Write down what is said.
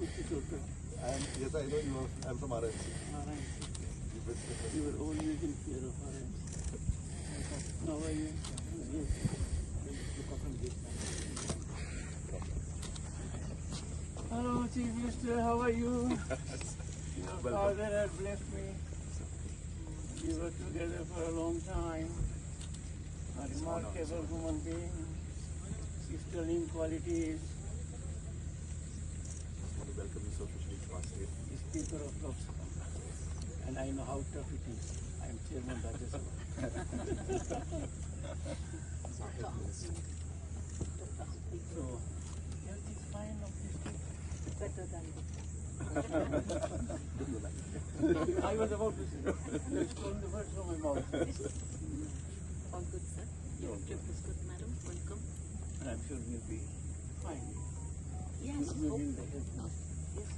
Yes, I know you are. I'm from RMC. You were always in fear of RMC. How are you? Yes. Hello, Chief Minister. How are you? Your father had blessed me. We were together for a long time. A remarkable human being. Sterling qualities. I want to welcome you so officially to our state. Speaker of Lok Sabha. And I know how tough it is. I am Chairman Rajya Sabha. So, health is fine of this trip. Better than I was about to say. You stole the words from my mouth. All good, sir. Your trip is good, madam. Welcome. And I'm sure we'll be fine. Yes, Within hope. the health. Yes,